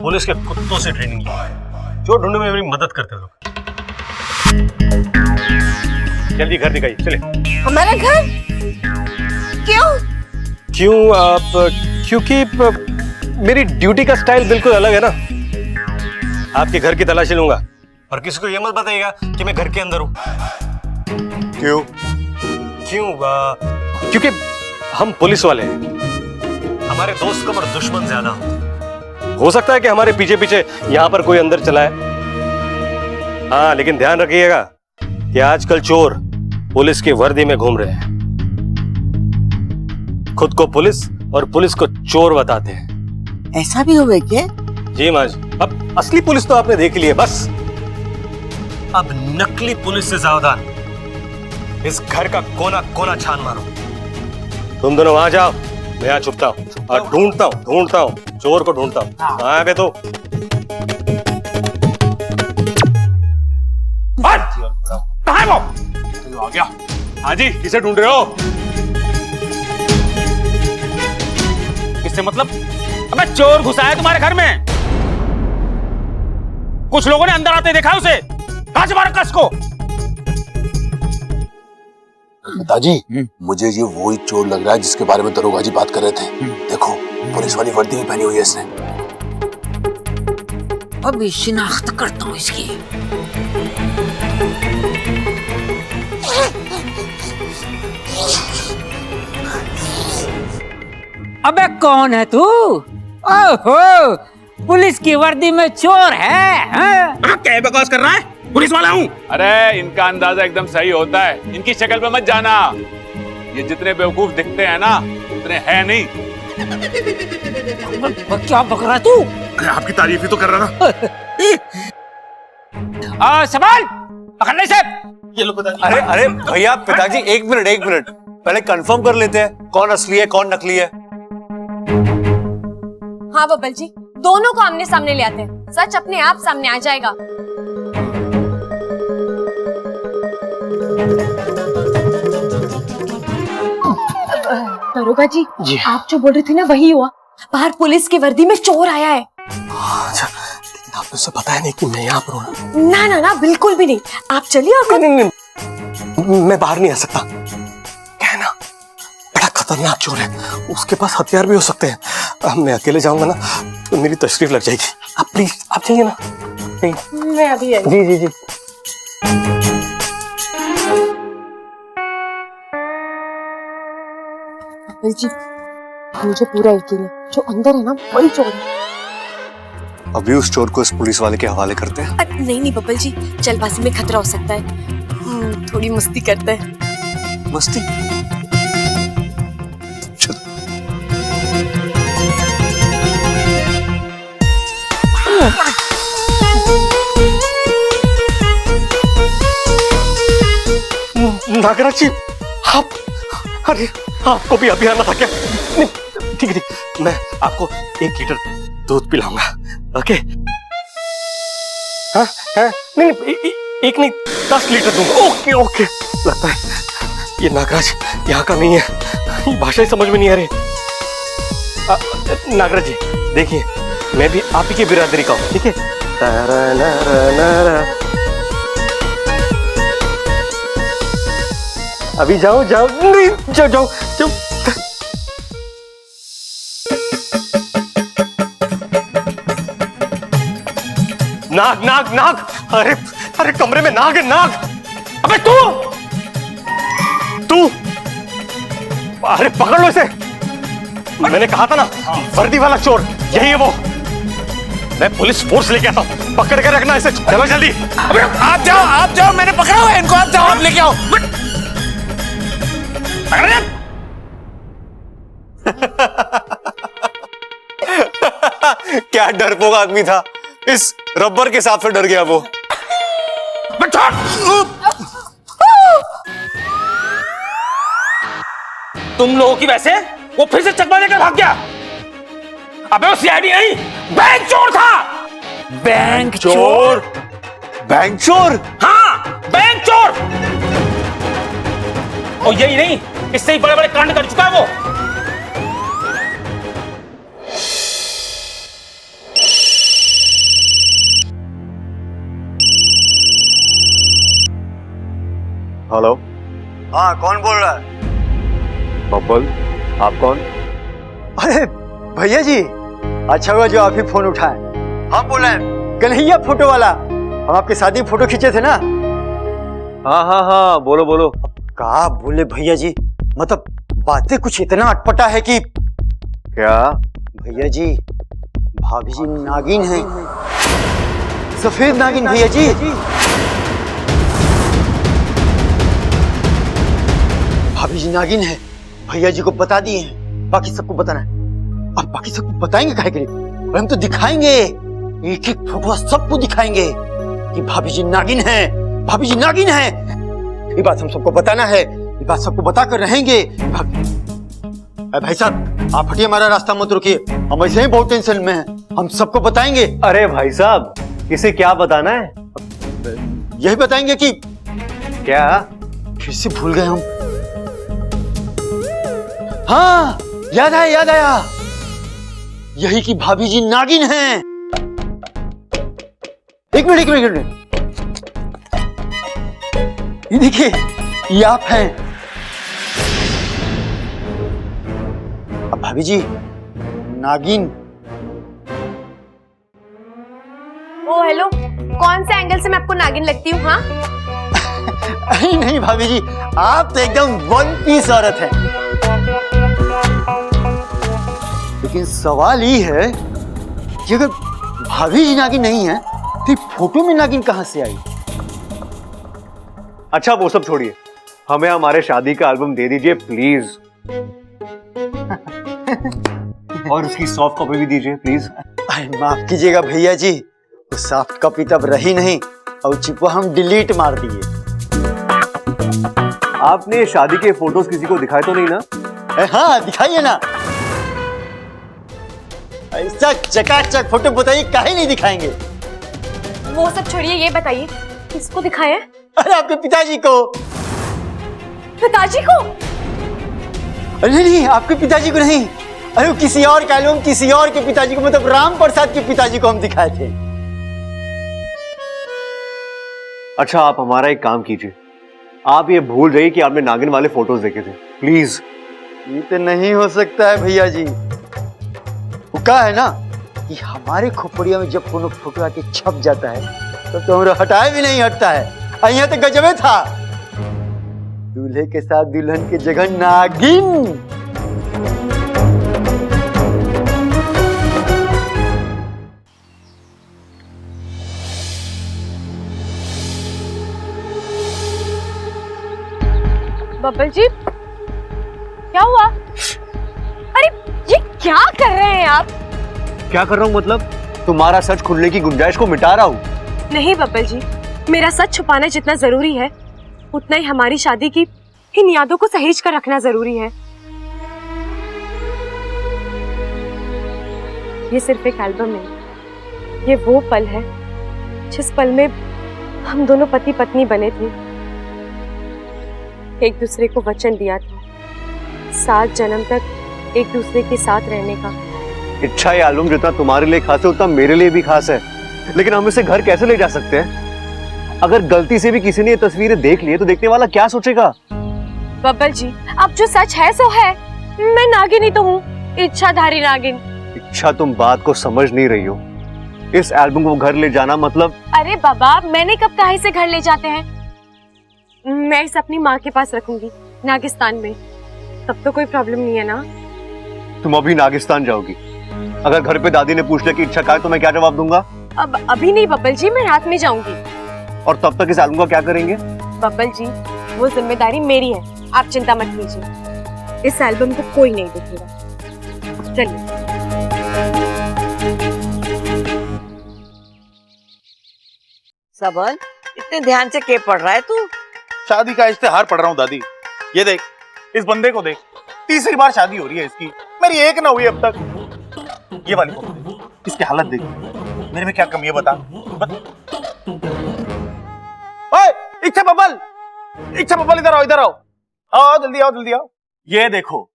C: पुलिस के कुत्तों से ट्रेनिंग ली है, जो ढूंढने में मेरी मदद करते लोग। जल्दी घर दिखाइए, चले।
J: हमारा घर? क्यों?
C: क्यों? क्योंकि मेरी ड्यूटी का स्टाइल बिल्कुल अलग है ना। आपके घर की तलाशी लूंगा और किसी को ये मत बताइएगा कि मैं घर के अंदर हूं। क्यों? क्योंकि हम पुलिस वाले हैं, हमारे दोस्त कम और दुश्मन ज्यादा होते। हो सकता है कि हमारे पीछे पीछे यहां पर कोई अंदर चला है, हाँ, लेकिन ध्यान रखिएगा कि आजकल चोर पुलिस की वर्दी में घूम रहे हैं, खुद को पुलिस और पुलिस को चोर बताते हैं।
A: ऐसा भी हुए क्या?
C: जी माँ जी, अब असली पुलिस तो आपने देख ली है, बस अब नकली पुलिस से सावधान। इस घर का कोना कोना छान मारो। तुम दोनों वहां जाओ, मैं यहाँ छुपता हूँ और ढूंढता हूँ चोर को ढूंढता हूँ। कहाँ गए तो?
I: कहाँ है वो? आ गया। हाँ जी, किसे ढूंढ रहे हो? किससे मतलब? अबे चोर घुसा है तुम्हारे घर में। कुछ लोगों ने अंदर आते देखा उसे। कहां से मारा कस को?
N: पिताजी, मुझे ये वही चोर लग रहा है जिसके बारे में दरोगा जी बात कर रहे थे। देखो, पुलिस वाली वर्दी भी पहनी हुई है इसने।
A: अभी शिनाख्त करता हूँ इसकी।
D: अबे कौन है तू? ओहो, पुलिस की वर्दी में चोर है?
I: क्या बकवास कर रहा है? पुलिस वाला हूँ। अरे इनका अंदाजा एकदम सही होता है, इनकी शक्ल पे मत जाना। ये जितने बेवकूफ दिखते हैं ना, उतने हैं नहीं।
D: क्या बक रहा तू?
I: आपकी तारीफ ही तो कर रहा था।
D: सवाल पकड़ने से।
I: ये लो पिताजी।
C: अरे भैया, पिताजी एक मिनट, पहले कंफर्म कर लेते हैं कौन असली है कौन नकली है।
J: हाँ बब्बल जी, दोनों को आमने सामने ले आते हैं, सच अपने आप सामने आ जाएगा। दरोगा जी, आप जो बोल रहे थे ना वही हुआ। बाहर पुलिस की वर्दी में चोर आया है।
N: अच्छा, लेकिन आपने उसे बताया नहीं कि मैं यहाँ पर हूँ?
J: ना, बिल्कुल भी नहीं। आप चलिए और
N: नहीं, मैं बाहर नहीं आ सकता। क्या है ना, बड़ा खतरनाक चोर है, उसके पास हथियार भी हो सकते हैं। मैं अकेले जाऊंगा ना तो मेरी तशरीफ लग जाएगी। आप प्लीज, आप चाहिए ना?
J: मैं अभी आई।
N: जी।
J: जी, मुझे पूरा यकीन है जो अंदर है ना वही चोर है।
C: अभी उस चोर को इस पुलिस वाले के हवाले करते हैं।
J: नहीं बब्बल जी, जल्दबाजी में खतरा हो सकता है। थोड़ी मस्ती करते हैं।
C: मस्ती? चलो।
N: नागराज जी, आप, अरे आपको भी अभी आना था क्या? ठीक है, मैं आपको 1 लीटर दूध पिलाऊंगा। ओके? हाँ, नहीं, एक नहीं 10 लीटर दूंगा। ओके। लगता है ये नागराज यहाँ का नहीं है, ये भाषा ही समझ में नहीं आ रही। नागराज जी देखिए, मैं भी आप ही की बिरादरी का हूँ, ठीक है? अभी जाओ, नहीं, जाओ। नाग, अरे कमरे में नाग है, नाग। अबे तू, अरे पकड़ लो इसे। मैंने कहा था ना, वर्दी वाला चोर यही है वो। मैं पुलिस फोर्स लेके आता हूँ, पकड़ के रखना इसे। चलो जल्दी।
I: अबे आप जाओ, मैंने पकड़ा हुआ है इनको। आप जाओ, आप लेके आओ।
C: क्या डरपोक आदमी था, इस रबर के साथ डर गया वो।
I: तुम लोगों की वैसे वो फिर से चकमा लेकर भाग गया। अबे वो सीआईडी नहीं, बैंक चोर था।
C: बैंक चोर?
I: हाँ, बैंक चोर। और यही नहीं, इससे ही बड़े बड़े कांड कर चुका है वो।
C: हेलो।
K: हाँ, कौन बोल रहा है?
C: बब्बल, आप कौन?
K: अरे भैया जी, अच्छा हुआ जो आप ही फोन उठाए। हम बोल रहे हैं कन्हैया फोटो वाला, हम आपकी शादी में फोटो खींचे थे ना।
C: हाँ हाँ हाँ, बोलो बोलो।
K: कहा बोले भैया जी, मतलब बातें कुछ इतना अटपटा है कि
C: क्या?
K: भैया जी, भाभी जी नागिन है, सफेद नागिन भैया जी। भाभी जी नागिन है, भैया जी को बता दिए हैं, बाकी सबको बताना है। अब बाकी सबको बताएंगे काहे के लिए? और हम तो दिखाएंगे, एक एक फोटो सबको दिखाएंगे कि भाभी जी नागिन है, भाभी जी नागिन है। ये बात हम सबको बताना है, ये बात सबको बताकर रहेंगे। भाई साहब, आप हटिए, हमारा रास्ता मत रोकिए, हम ऐसे ही बहुत टेंशन में हैं, हम सबको बताएंगे।
C: अरे भाई साहब, इसे क्या बताना है?
K: यही बताएंगे कि
C: क्या?
K: फिर से भूल गए हम। हाँ, याद आया, याद आया, यही कि भाभी जी नागिन हैं। एक मिनट, एक मिनट, एक मिनट, ये देखिए, ये आप हैं। अब भाभी जी नागिन।
J: ओ हेलो, कौन से एंगल से मैं आपको नागिन लगती हूँ? हाँ
K: नहीं नहीं भाभी जी, आप तो एकदम वन पीस औरत हैं। लेकिन सवाल ये है कि अगर भाभी जी नागिन नहीं है तो फोटो में नागिन कहां से आई?
C: अच्छा वो सब छोड़िए, हमें हमारे शादी का एल्बम दे दीजिए प्लीज। और उसकी सॉफ्ट कॉपी भी दीजिए प्लीज।
K: माफ कीजिएगा भैया जी, वो सॉफ्ट कॉपी तब रही नहीं और चिपको हम डिलीट मार दिए।
C: आपने शादी के फोटोज किसी को दिखाए तो नहीं ना?
K: हाँ दिखाइए ना, ऐसा चकाचक फोटो बताइए, काहे नहीं दिखाएंगे?
J: वो सब छोड़िए, ये बताइए किसको दिखाया?
K: अरे आपके पिताजी को।
J: पिताजी को?
K: अरे नहीं, आपके पिताजी को नहीं, अरे वो किसी और का एल्बम, किसी और के पिताजी को, मतलब राम प्रसाद के पिताजी को हम दिखाए थे।
C: अच्छा आप हमारा एक काम कीजिए, आप ये भूल जाइए कि आपने नागिन वाले फोटोज देखे थे प्लीज।
K: ये तो नहीं हो सकता है भैया जी, वो क्या है ना कि हमारे खोपड़िया में जब कोनो फोटो आके छप जाता है तो हमारा हटाए भी नहीं हटता है। यहाँ तो गजबे था, दूल्हे के साथ दुल्हन की जगह नागिन।
J: बब्बल जी, क्या हुआ? अरे ये क्या कर रहे हैं आप?
C: क्या कर रहा हूँ मतलब? तुम्हारा सच खुलने की गुंजाइश को मिटा रहा हूँ।
J: नहीं बब्बल जी, मेरा सच छुपाना जितना जरूरी है उतना ही हमारी शादी की इन यादों को सहेज कर रखना जरूरी है। ये सिर्फ एक एल्बम नहीं, ये वो पल है जिस पल में हम दोनों पति पत्नी बने थे, एक दूसरे को वचन दिया था 7 जन्म तक एक दूसरे के साथ रहने का।
C: इच्छा ये एल्बम जितना तुम्हारे लिए खास है उतना मेरे लिए भी खास है, लेकिन हम इसे घर कैसे ले जा सकते हैं? अगर गलती से भी किसी ने ये तस्वीरें देख ली तो देखने वाला क्या सोचेगा?
J: बब्बल जी, अब जो सच है सो है, मैं नागिन ही तो हूँ, इच्छाधारी नागिन।
C: इच्छा, तुम बात को समझ नहीं रही हो। इस एल्बम को घर ले जाना मतलब?
J: अरे बाबा, मैंने कब कहा इसे घर ले जाते हैं? मैं इसे अपनी माँ के पास रखूंगी नागिस्तान में, तब तो कोई प्रॉब्लम नहीं है ना?
C: तुम अभी नागिस्तान जाओगी? अगर घर पे दादी ने पूछ लिया कि इच्छा का है तो मैं क्या जवाब दूंगा?
J: अब अभी नहीं बब्बल जी, मैं रात में जाऊंगी।
C: और तब तक इस एल्बम का क्या करेंगे?
J: बब्बल जी, वो जिम्मेदारी मेरी है, आप चिंता मत कीजिए, इस एल्बम को कोई नहीं देखेगा। चलिए।
A: सबल, इतने ध्यान से क्या पढ़ रहा है तू?
I: शादी का इश्तेहार पढ़ रहा हूँ दादी। ये देख, इस बंदे को देख, तीसरी बार शादी हो रही है इसकी, मेरी एक ना हुई अब तक। ये वाली फोटो देख, इसकी हालत देख, मेरे में क्या कमी है बता। ओए, इच्छा बबल, इच्छा बबल, इधर आओ, इधर आओ, आओ जल्दी आओ, जल्दी आओ। ये देखो,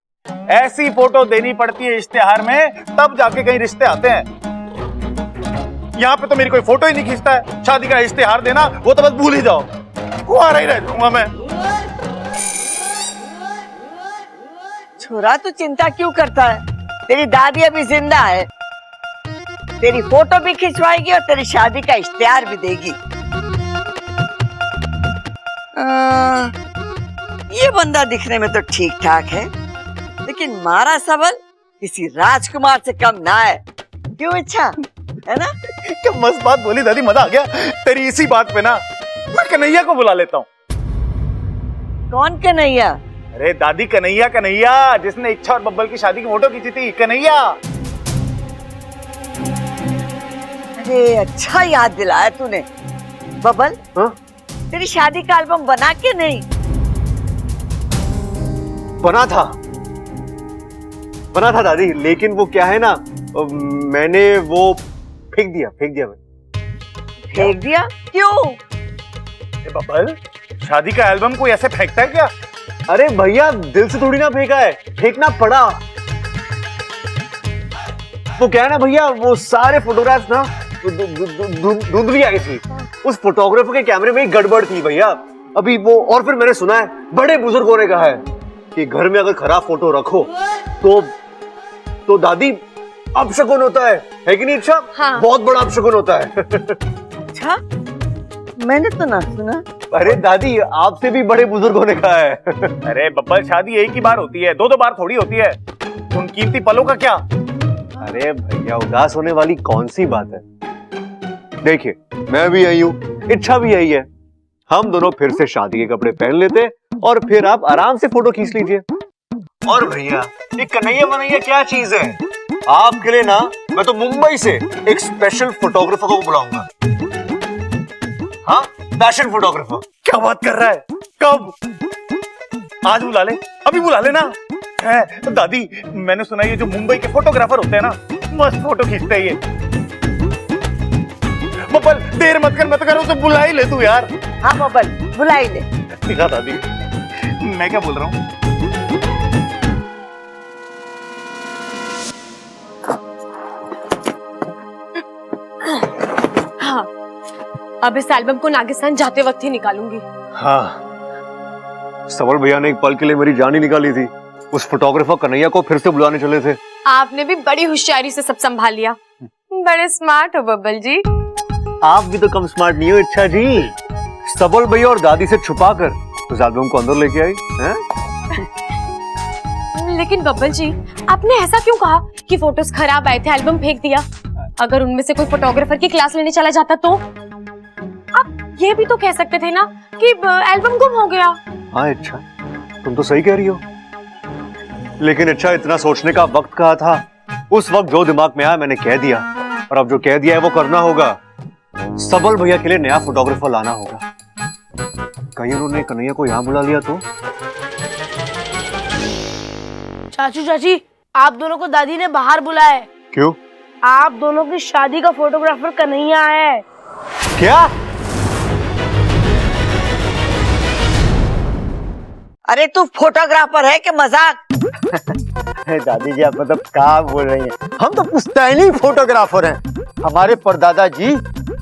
I: ऐसी फोटो देनी पड़ती है इश्तेहार में, तब जाके कहीं रिश्ते आते हैं। यहाँ पे तो मेरी कोई फोटो ही नहीं खींचता है। शादी का इश्तेहार देना वो तो बस भूल ही जाओ। कुंवारा ही रह जाऊंगा मैं।
A: छोरा तू चिंता क्यों करता है? तेरी दादी अभी जिंदा है, तेरी फोटो भी खिंचवाएगी और तेरी शादी का इश्तिहार भी देगी। ये बंदा दिखने में तो ठीक ठाक है, लेकिन मारा सबल किसी राजकुमार से कम ना है। क्यों इच्छा है ना?
I: क्या मस्त बात बोली दादी, मजा आ गया तेरी इसी बात पे ना। मैं कन्हैया को बुला लेता हूँ।
A: कौन कन्हैया?
I: अरे दादी कन्हैया, कन्हैया जिसने इच्छा और बब्बल की शादी की फोटो खींची थी, कन्हैया।
A: अरे अच्छा याद दिलाया तूने। बब्बल, तेरी शादी का एल्बम बना के नहीं?
C: बना था दादी, लेकिन वो क्या है ना, मैंने वो फेंक दिया मैंने।
A: फेंक दिया? क्यों?
I: बब्बल, शादी का एल्बम कोई ऐसे फेंकता है क्या?
C: अरे भैया, दिल से थोड़ी ना फेंका है, फेंकना पड़ा। वो क्या है ना भैया, वो सारे फोटोग्राफ्स ना धुंधली आई थी। उस फोटोग्राफर के कैमरे में ही गड़बड़ थी भैया अभी वो। और फिर मैंने सुना है, बड़े बुजुर्गों ने कहा है कि घर में अगर खराब फोटो रखो तो दादी अपशकुन होता है कि नहीं इच्छा?
J: हाँ।
C: बहुत बड़ा अपशकुन होता है।
A: अच्छा, मैंने तो ना सुना।
C: अरे दादी, आपसे भी बड़े बुजुर्गों ने कहा है।
I: अरे बब्बल, शादी एक ही बार होती है, दो बार थोड़ी होती है। उन कीमती पलों का क्या?
C: अरे भैया, उदास होने वाली कौन सी बात है? देखिए, मैं भी यही हूँ, इच्छा भी यही है। हम दोनों फिर से शादी के कपड़े पहन लेते और फिर आप आराम से फोटो खींच लीजिए। और भैया, ये कन्हैया वनैया क्या चीज है? आपके लिए ना मैं तो मुंबई से एक स्पेशल फोटोग्राफर को बुलाऊंगा। हाँ, फैशन फोटोग्राफर।
I: क्या बात कर रहा है? कब? आज बुला ले, अभी बुला लेना। है दादी, मैंने सुना ये जो मुंबई के फोटोग्राफर होते हैं ना, मस्त फोटो खींचते हैं ये। बब्बल, देर मत कर, उसे बुला ही ले तू यार।
A: हाँ बब्बल, बुला ही ले।
I: ठीक है दादी, मैं क्या बोल रहा हूँ?
J: हाँ, अब इस एल्बम को नागिस्तान जाते वक्त ही निकालूंगी।
C: हाँ, सबल भैया ने एक पल के लिए मेरी जान ही निकाली थी। उस फोटोग्राफर कन्हैया को फिर से बुलाने चले थे।
J: आपने भी बड़ी होशियारी से सब संभाल लिया। बड़े स्मार्ट हो बब्बल जी।
C: आप भी तो कम स्मार्ट नहीं हो इच्छा जी। सबल भैया और दादी से छुपा कर उस एल्बम को अंदर लेके आई हैं?
J: लेकिन बब्बल जी, आपने ऐसा क्यों कहा कि फोटोज खराब आए थे, एल्बम फेंक दिया? अगर उनमें से कोई फोटोग्राफर की क्लास लेने चला जाता तो? आप ये भी तो कह सकते थे ना कि एल्बम गुम हो गया।
C: हाँ इच्छा, तुम तो सही कह रही हो, लेकिन इच्छा इतना सोचने का वक्त कहाँ था? उस वक्त जो दिमाग में आया मैंने कह दिया, और अब जो कह दिया है वो करना होगा। सबल भैया के लिए नया फोटोग्राफर लाना होगा। कहीं उन्होंने कन्हैया को यहाँ बुला लिया तो?
H: चाचू चाची, आप दोनों को दादी ने बाहर बुलाया है।
C: क्यों?
H: आप दोनों की शादी का फोटोग्राफर कन्हैया आया है।
C: क्या?
A: अरे तू फोटोग्राफर है कि मजाक?
K: दादी जी, आप मतलब क्या बोल रही हैं? हम तो पुश्तैनी फोटोग्राफर हैं। हमारे परदादा जी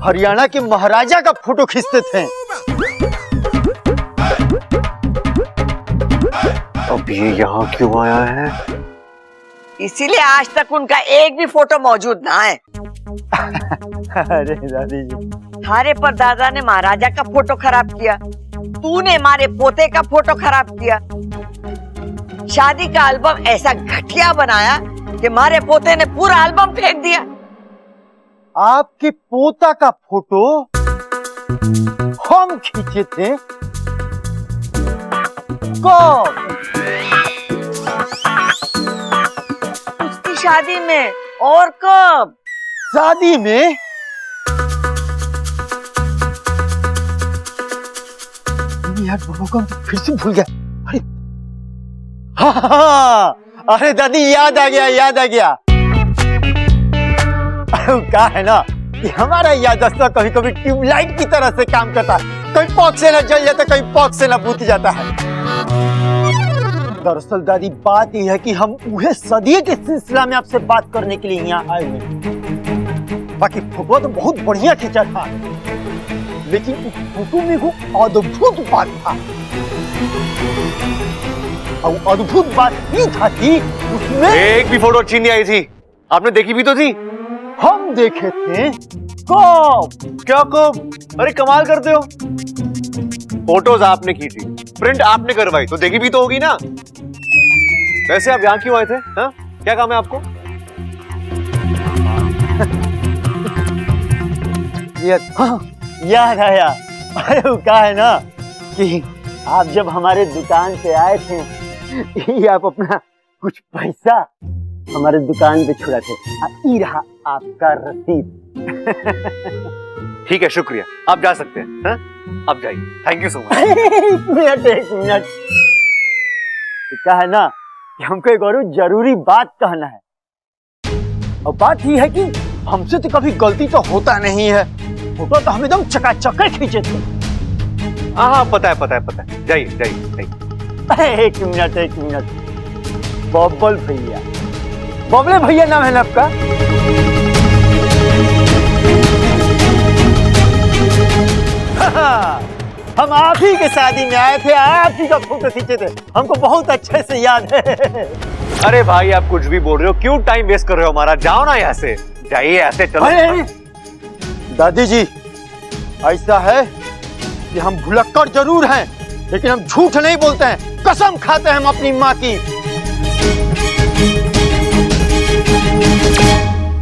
K: हरियाणा के महाराजा का फोटो खींचते थे।
C: अब ये यहाँ क्यों आया है?
A: इसीलिए आज तक उनका एक भी फोटो मौजूद ना है।
K: अरे दादी जी,
A: थारे परदादा ने महाराजा का फोटो खराब किया, तूने हमारे पोते का फोटो खराब किया। शादी का एल्बम ऐसा घटिया बनाया कि हमारे पोते ने पूरा एल्बम फेंक दिया।
K: आपके पोता का फोटो हम खींचे थे? कब?
A: उसकी शादी में। और कब?
K: शादी में? यार को फिर से भूल गया। अरे हाँ, अरे दादी याद आ गया। क्या है ना कि हमारा याददाश्त कभी कभी ट्यूबलाइट की तरह से काम करता है। कहीं पॉक से ना जल जाता, कहीं पॉक से ना बुझ जाता है। दरअसल दादी, बात यह है कि हम उहे सदिये के सिलसिला में आपसे बात करने के लिए यहाँ आए हुए। बाकी फोटो तो बहुत बढ़िया खींचा था, लेकिन उस फोटो में वो अद्भुत बात था। और अद्भुत बात ये था कि उसमें
C: एक भी फोटो अच्छी नहीं आई थी। आपने देखी भी तो थी।
K: हम देखे थे। कब?
C: क्या कब? अरे कमाल करते हो। फोटोज आपने की थी, प्रिंट आपने करवाई, तो देखी भी तो होगी ना। वैसे आप यहाँ क्यों आए थे? हाँ? क्या काम है आपको?
K: याद आया। अरे वो क्या है ना कि आप जब हमारे दुकान पे आए थे, ये आप अपना कुछ पैसा हमारे दुकान पे छुड़ा थे। ये रहा आपका रसीद।
C: ठीक है, शुक्रिया। आप जा सकते हैं। हाँ? आप जाइए। Thank you so much.
K: एक मिनट। क्या है ना कि हमको एक और जरूरी बात कहना है। और बात ये है कि हमसे तो कभी गलती तो होता नहीं है। फोटो तो हम एकदम चकाचक खींचे थे।
C: हाँ, पता है। जाइए।
K: एक मिनट। बबले भैया नाम है ना आपका? हम आप ही के शादी में आए थे, आप ही का फोटो खींचे थे। हमको बहुत अच्छे से याद है।
C: अरे भाई, आप कुछ भी बोल रहे हो, क्यों टाइम वेस्ट कर रहे हो हमारा? जाओ ना यहाँ से, जाइए। ऐसे चलो।
K: दादी जी, ऐसा है कि हम भुलक्कड़ जरूर हैं, लेकिन हम झूठ नहीं बोलते हैं। कसम खाते हैं हम अपनी माँ की।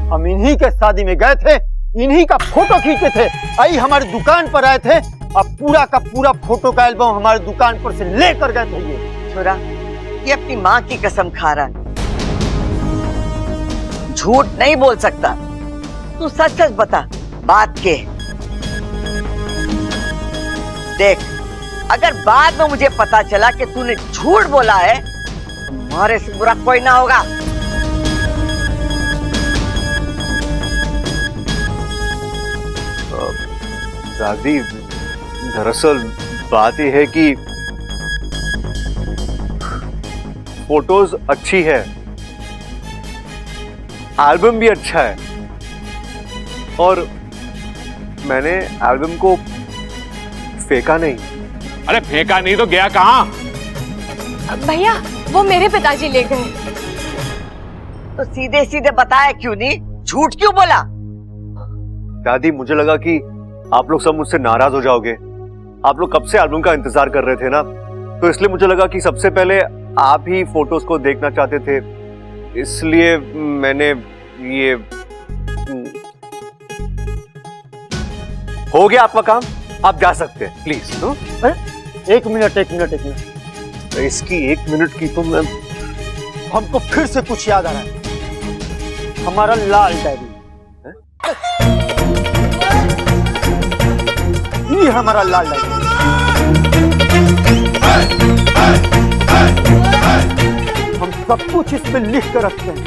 K: हम इन्हीं के शादी में गए थे, इन्हीं का फोटो खींचे थे। आई हमारी दुकान पर आए थे, अब पूरा का पूरा फोटो का एल्बम हमारी दुकान पर से लेकर गए थे। ये
A: छोरा, ये अपनी माँ की कसम खा रहा है, झूठ नहीं बोल सकता। तू सच बता, बात के देख। अगर बाद में मुझे पता चला कि तूने झूठ बोला है, हमारे से बुरा कोई ना होगा।
C: दादी, दरअसल बात यह है कि फोटोज अच्छी है, एल्बम भी अच्छा है, और मैंने एल्बम को फेंका नहीं।
I: अरे फेंका नहीं तो गया कहाँ?
J: भैया, वो मेरे पिताजी ले गए।
A: तो सीधे सीधे बताया क्यों नहीं? झूठ क्यों बोला?
C: दादी, मुझे लगा कि आप लोग सब मुझसे नाराज हो जाओगे। आप लोग कब से एल्बम का इंतजार कर रहे थे ना, तो इसलिए मुझे लगा कि सबसे पहले आप ही फोटोज को देखना चाहते थे, इसलिए मैंने ये। हो गया आपका काम, आप जा सकते हैं, प्लीज।
K: एक मिनट।
C: इसकी 1 मिनट की तो मैं।
K: हमको फिर से कुछ याद आ रहा है। हमारा लाल डायरी, ये हमारा लाल डायरी। हम सब कुछ इसमें लिख कर रखते हैं।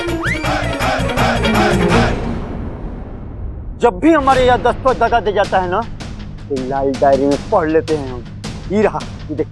K: जब भी हमारे यहाँ दस्तखत दगा दे जाता है ना, तो लाल डायरी में पढ़ लेते हैं हम। ये रहा, ये देख।